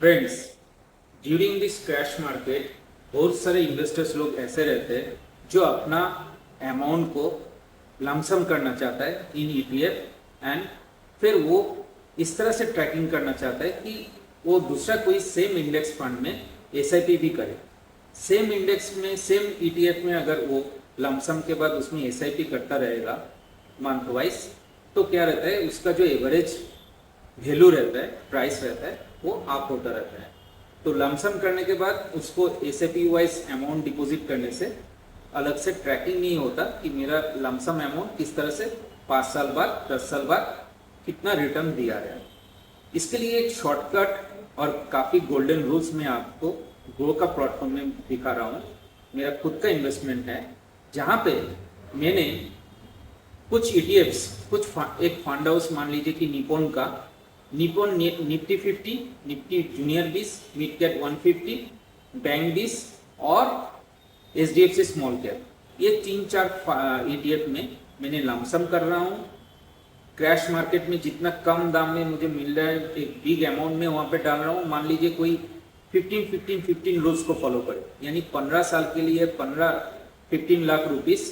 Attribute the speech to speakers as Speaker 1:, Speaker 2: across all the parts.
Speaker 1: Friends, during this crash market बहुत सारे investors लोग ऐसे रहते हैं जो अपना अमाउंट को लमसम करना चाहता है इन ईटीएफ एंड फिर वो इस तरह से ट्रैकिंग करना चाहता है कि वो दूसरा कोई सेम इंडेक्स फंड में एसआईपी भी करे। सेम इंडेक्स में सेम ईटीएफ में अगर वो लमसम के बाद उसमें एसआईपी करता रहेगा मंथ वाइज, तो क्या रहता है, उसका जो एवरेज वैल्यू रहता है, प्राइस रहता है, वो अप होता रहता है। तो लमसम करने के बाद उसको एसआईपी वाइज अमाउंट डिपॉजिट करने से अलग से ट्रैकिंग नहीं होता कि मेरा लमसम अमाउंट किस तरह से 5 साल बाद 10 साल बाद कितना रिटर्न दिया रहा है। इसके लिए एक शॉर्टकट और काफ़ी गोल्डन रूल्स मैं आपको ग्रो का प्लेटफॉर्म में दिखा रहा हूँ। मेरा खुद का इन्वेस्टमेंट है जहाँ पे मैंने कुछ ईटीएफ्स, एक फंड हाउस मान लीजिए कि निप्पॉन का, Nippon Nifty 50, Nifty junior 20, mid cap 150, bank 20 और एचडीएफसी स्मॉल कैप, ये 3-4 ईटीएफ में मैंने लमसम कर रहा हूँ। क्रैश मार्केट में जितना कम दाम में मुझे मिल रहा है एक बिग अमाउंट में वहाँ पे डाल रहा हूँ। मान लीजिए कोई 15 रूल्स को फॉलो करे, यानी 15 साल के लिए 15 लाख रुपीस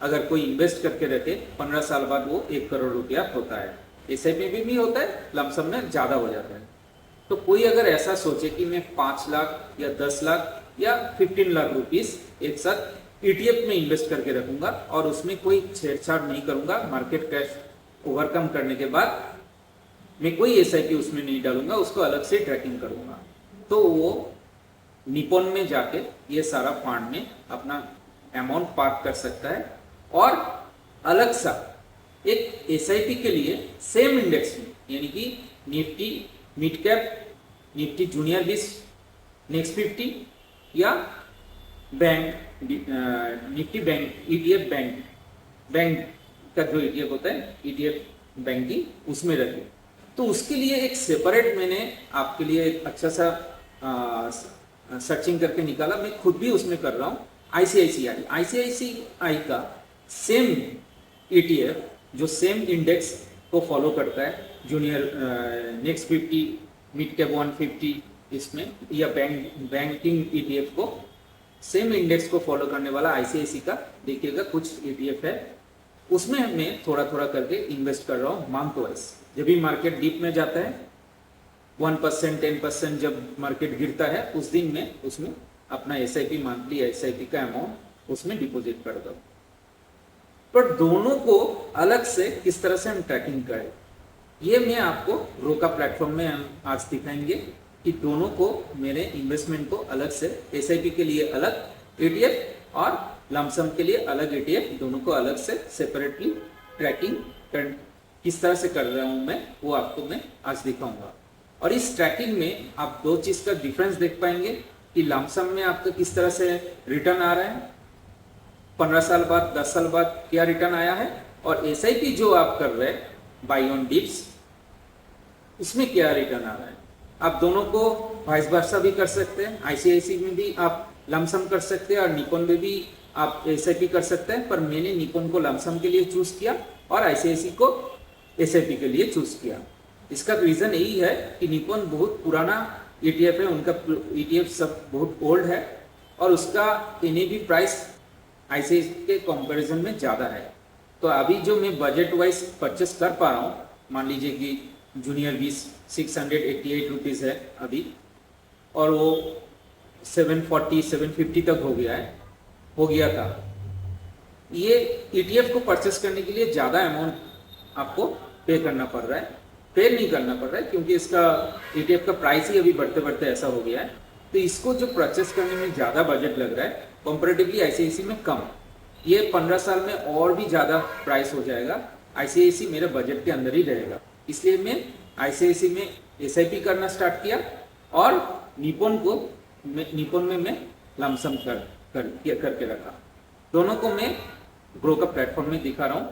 Speaker 1: अगर कोई इन्वेस्ट करके रखे, 15 साल बाद वो 1 करोड़ रुपया होता है। एसआईपी में भी होता है, लमसम में ज़्यादा हो जाता है। तो कोई अगर ऐसा सोचे कि मैं 5 लाख या 10 लाख या 15 लाख रुपीस एक साथ ईटीएफ में इन्वेस्ट करके रखूंगा और उसमें कोई छेड़छाड़ नहीं करूंगा, मार्केट क्रैश ओवरकम करने के बाद मैं कोई एसआईपी उसमें नहीं डालूंगा, उसको अलग से ट्रैकिंग करूंगा, तो वो निप्पॉन में जाके ये सारा फंड में अपना अमाउंट पार्क कर सकता है और अलग सा एक एसआईपी के लिए सेम इंडेक्स में, यानी कि Nifty mid cap, Nifty junior 20, next 50 या bank Nifty bank ETF, bank का जो ईटीएफ होता है, ईटीएफ बैंकिंग, उसमें रखे। तो उसके लिए एक सेपरेट मैंने आपके लिए एक अच्छा सा सर्चिंग करके निकाला, मैं खुद भी उसमें कर रहा हूँ। आईसीआईसीआई का सेम ईटीएफ जो सेम इंडेक्स को फॉलो करता है, जूनियर नेक्स्ट 50, मिड कैप 150 इसमें, या बैंकिंग ईटीएफ को सेम इंडेक्स को फॉलो करने वाला आईसीआईसी का देखिएगा कुछ ईटीएफ है, उसमें मैं थोड़ा थोड़ा करके इन्वेस्ट कर रहा हूँ मंथ वाइज। जब भी मार्केट डीप में जाता है 1%, 10% जब मार्केट गिरता है उस दिन में उसमें अपना एसआईपी, मंथली एसआईपी का अमाउंट उसमें डिपॉजिट कर दो। पर दोनों को अलग से किस तरह से हम ट्रैकिंग करें, ये मैं आपको ग्रो का प्लेटफॉर्म में हम आज दिखाएंगे कि दोनों को, मेरे इन्वेस्टमेंट को अलग से, एसआईपी के लिए अलग ईटीएफ और लमसम के लिए अलग ईटीएफ, दोनों को अलग से सेपरेटली ट्रैकिंग किस तरह से कर रहा हूँ मैं, वो आपको मैं आज दिखाऊंगा। और इस ट्रैकिंग में आप 2 चीज़ का डिफरेंस देख पाएंगे कि लमसम में आपका किस तरह से रिटर्न आ रहा है, 15 साल बाद 10 साल बाद क्या रिटर्न आया है, और एसआईपी जो आप कर रहे हैं बाई ऑन डिप्स, उसमें क्या रिटर्न आ रहा है। आप दोनों को वाइस वर्सा भी कर सकते हैं, आईसीआईसी में भी आप लमसम कर सकते हैं और निप्पॉन में भी आप एसआईपी कर सकते हैं। पर मैंने निप्पॉन को लमसम के लिए चूज किया और आईसीआईसी को एसआईपी के लिए चूज किया। इसका रीजन यही है कि निप्पॉन बहुत पुराना ईटीएफ है, उनका ईटीएफ सब बहुत ओल्ड है और उसका एनएवी प्राइस आईसीआईसी के कंपैरिजन में ज़्यादा है। तो अभी जो मैं बजट वाइज परचेस कर पा रहा हूँ, मान लीजिए कि जूनियर 20 688 रुपीज़ है अभी, और वो 740 750 तक हो गया था। ये ईटीएफ को परचेस करने के लिए ज़्यादा अमाउंट आपको पे करना पड़ रहा है, पे नहीं करना पड़ रहा है, क्योंकि इसका ईटीएफ का प्राइस ही अभी बढ़ते बढ़ते ऐसा हो गया है। तो इसको जो परचेस करने में ज़्यादा बजट लग रहा है, कंपैरेटिवली आईसीआईसी में कम। ये 15 साल में और भी ज़्यादा प्राइस हो जाएगा, आईसीआईसी मेरे बजट के अंदर ही रहेगा। इसलिए मैं आईसीआईसी में एसआईपी करना स्टार्ट किया और निप्पॉन में मैं लमसम करके रखा। दोनों को मैं ग्रो का प्लेटफॉर्म में दिखा रहा हूँ,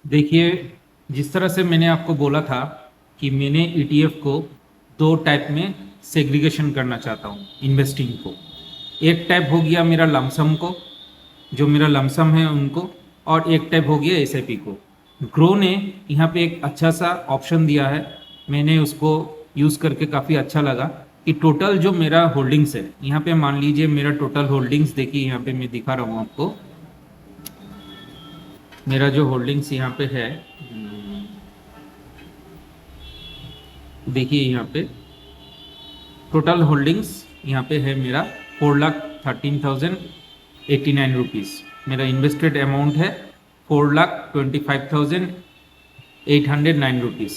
Speaker 1: देखिए जिस तरह से मैंने आपको बोला था कि मैंने ईटीएफ को 2 टाइप में सेग्रीगेशन करना चाहता हूँ इन्वेस्टिंग को। एक टाइप हो गया मेरा लमसम को, जो मेरा लमसम है उनको, और एक टाइप हो गया एसआईपी को। ग्रो ने यहाँ पे एक अच्छा सा ऑप्शन दिया है मैंने उसको यूज़ करके काफ़ी अच्छा लगा कि टोटल जो मेरा होल्डिंग्स है, यहाँ पे मान लीजिए मेरा टोटल होल्डिंग्स देखिए, यहाँ पे मैं दिखा रहा हूँ आपको, मेरा जो होल्डिंग्स यहाँ पे है, देखिए यहाँ पे टोटल होल्डिंग्स यहाँ पे है मेरा 4,13,089 रुपीज़। मेरा इन्वेस्टेड अमाउंट है 4,25,809 रुपीज़।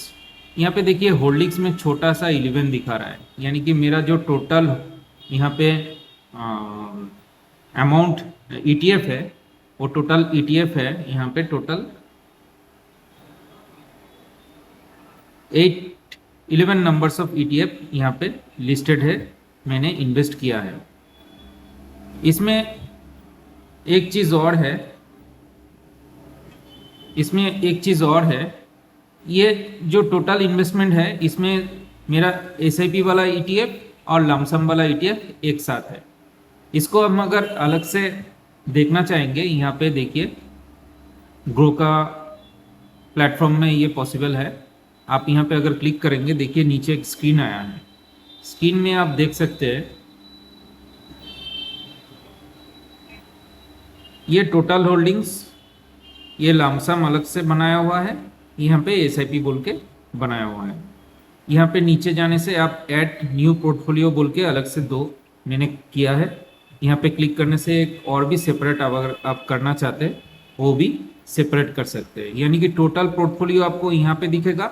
Speaker 1: यहाँ पे देखिए होल्डिंग्स में छोटा सा 11 दिखा रहा है, यानी कि मेरा जो टोटल यहाँ पे अमाउंट ETF है, वो टोटल ETF है यहाँ पे टोटल 11 नंबर्स ऑफ ETF यहाँ पे लिस्टेड है, मैंने इन्वेस्ट किया है। इसमें एक चीज़ और है, ये जो टोटल इन्वेस्टमेंट है इसमें मेरा SIP वाला ETF और लमसम वाला ETF एक साथ है। इसको हम अगर अलग से देखना चाहेंगे, यहाँ पे देखिए ग्रो का प्लेटफॉर्म में ये पॉसिबल है। आप यहाँ पे अगर क्लिक करेंगे, देखिए नीचे एक स्क्रीन आया है, स्क्रीन में आप देख सकते हैं ये टोटल होल्डिंग्स, ये लमसम अलग से बनाया हुआ है, यहाँ पे SIP बोल के बनाया हुआ है। यहाँ पे नीचे जाने से आप ऐड न्यू पोर्टफोलियो बोल के अलग से 2 मैंने किया है। यहाँ पे क्लिक करने से एक और भी सेपरेट अगर आप करना चाहते हैं वो भी सेपरेट कर सकते हैं, यानी कि टोटल पोर्टफोलियो आपको यहाँ पे दिखेगा।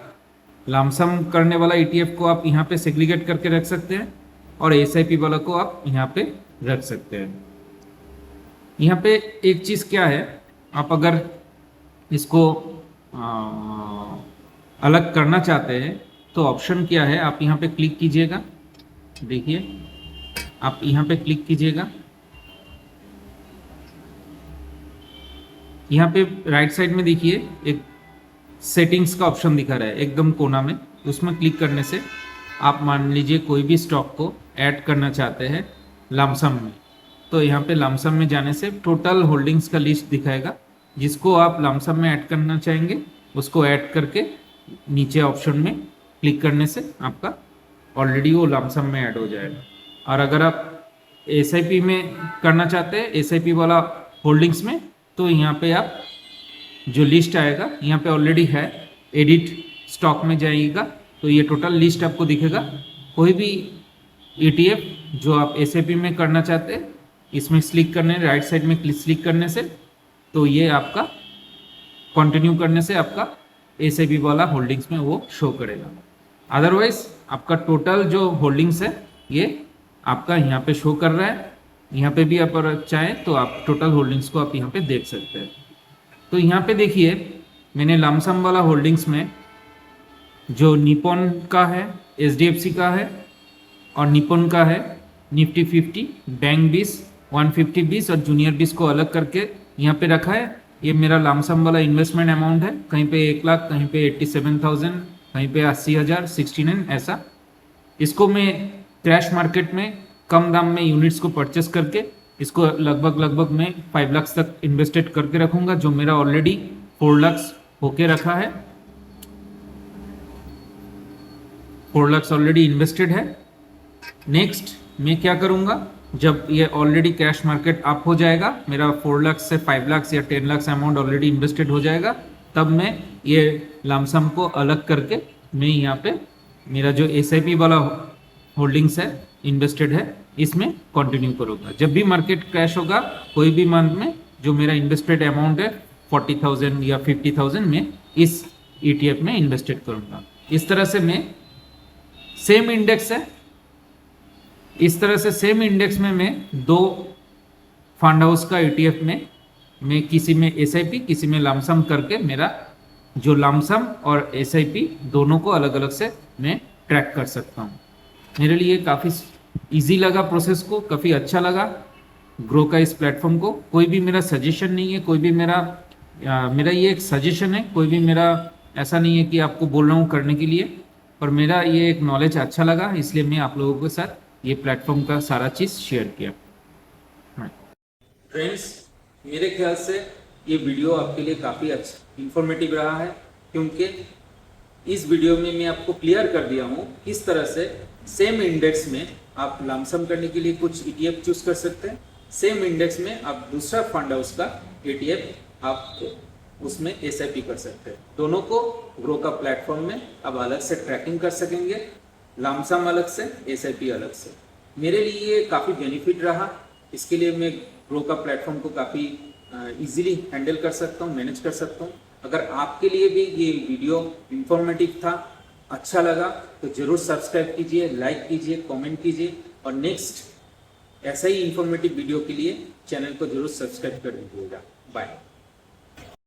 Speaker 1: लमसम करने वाला ETF को आप यहाँ पे सेग्रीगेट करके रख सकते हैं और SIP वाला को आप यहाँ पे रख सकते हैं। यहाँ पे एक चीज़ क्या है, आप अगर इसको अलग करना चाहते हैं तो ऑप्शन क्या है, आप यहाँ पे क्लिक कीजिएगा, देखिए आप यहाँ पे क्लिक कीजिएगा, यहाँ पे राइट साइड में देखिए एक सेटिंग्स का ऑप्शन दिखा रहा है एकदम कोना में, उसमें क्लिक करने से आप मान लीजिए कोई भी स्टॉक को ऐड करना चाहते हैं लमसम में, तो यहाँ पे लमसम में जाने से टोटल होल्डिंग्स का लिस्ट दिखाएगा। जिसको आप लमसम में ऐड करना चाहेंगे उसको ऐड करके नीचे ऑप्शन में क्लिक करने से आपका ऑलरेडी वो लमसम में ऐड हो जाएगा। और अगर आप SIP में करना चाहते हैं, SIP वाला होल्डिंग्स में, तो यहाँ पे आप जो लिस्ट आएगा यहाँ पे ऑलरेडी है, एडिट स्टॉक में जाइएगा तो ये टोटल लिस्ट आपको दिखेगा। कोई भी ETF जो आप SIP में करना चाहते हैं, इसमें क्लिक करने, राइट साइड में क्लिक करने से तो ये आपका कंटिन्यू करने से आपका SIP वाला होल्डिंग्स में वो शो करेगा। अदरवाइज आपका टोटल जो होल्डिंग्स है ये आपका यहाँ पे शो कर रहा है। यहाँ पे भी आप अगर चाहें तो आप टोटल होल्डिंग्स को आप यहाँ पे देख सकते हैं। तो यहाँ पे देखिए मैंने लमसम वाला होल्डिंग्स में जो निपॉन का है, HDFC का है और निपॉन का है, निफ्टी 50, बैंक 20, 150 20 और जूनियर 20 को अलग करके यहाँ पे रखा है। ये मेरा लमसम वाला इन्वेस्टमेंट अमाउंट है, कहीं पे 1 लाख, कहीं पे 87,000, कहीं पे 80,000, 69 ऐसा। इसको मैं क्रैश मार्केट में कम दाम में यूनिट्स को परचेस करके इसको लगभग मैं 5 लाख तक इन्वेस्टेड करके रखूंगा, जो मेरा ऑलरेडी 4 लाख होके रखा है। 4 लाख ऑलरेडी इन्वेस्टेड है। नेक्स्ट मैं क्या करूंगा, जब ये ऑलरेडी कैश मार्केट अप हो जाएगा, मेरा 4 लाख से 5 लाख या 10 लाख अमाउंट ऑलरेडी इन्वेस्टेड हो जाएगा, तब मैं ये लमसम को अलग करके मैं यहाँ पे मेरा जो SIP वाला होल्डिंग्स है, इन्वेस्टेड है, इसमें कंटिन्यू करूँगा। जब भी मार्केट क्रैश होगा कोई भी मंथ में, जो मेरा इन्वेस्टेड अमाउंट है 40,000 या 50,000 में इस ETF में इन्वेस्टेड करूँगा। इस तरह से मैं सेम इंडेक्स है, इस तरह से सेम इंडेक्स में मैं 2 फंड हाउस का ETF में मैं किसी में SIP किसी में लमसम करके मेरा जो लमसम और SIP दोनों को अलग अलग से मैं ट्रैक कर सकता हूँ। मेरे लिए काफ़ी इजी लगा प्रोसेस को, काफ़ी अच्छा लगा ग्रो का इस प्लेटफॉर्म को। कोई भी मेरा सजेशन नहीं है, कोई भी मेरा ये एक सजेशन है, कोई भी मेरा ऐसा नहीं है कि आपको बोल रहा हूँ करने के लिए, पर मेरा ये एक नॉलेज अच्छा लगा, इसलिए मैं आप लोगों के साथ ये प्लेटफॉर्म का सारा चीज़ शेयर किया। फ्रेंड्स, मेरे ख्याल से ये वीडियो आपके लिए काफ़ी अच्छा इंफॉर्मेटिव रहा है, क्योंकि इस वीडियो में मैं आपको क्लियर कर दिया हूँ किस तरह से सेम इंडेक्स में आप लमसम करने के लिए कुछ ETF चूज कर सकते हैं, सेम इंडेक्स में आप दूसरा फंड हाउस का ETF आप उसमें SIP कर सकते हैं। दोनों को ग्रो का प्लेटफॉर्म में आप अलग से ट्रैकिंग कर सकेंगे, लमसम अलग से, SIP अलग से। मेरे लिए ये काफ़ी बेनिफिट रहा, इसके लिए मैं ग्रो का प्लेटफॉर्म को काफ़ी इजीली हैंडल कर सकता हूँ, मैनेज कर सकता हूँ। अगर आपके लिए भी ये वीडियो इंफॉर्मेटिव था, अच्छा लगा, तो ज़रूर सब्सक्राइब कीजिए, लाइक कीजिए, कमेंट कीजिए और नेक्स्ट ऐसा ही इंफॉर्मेटिव वीडियो के लिए चैनल को जरूर सब्सक्राइब कर दीजिएगा। बाय।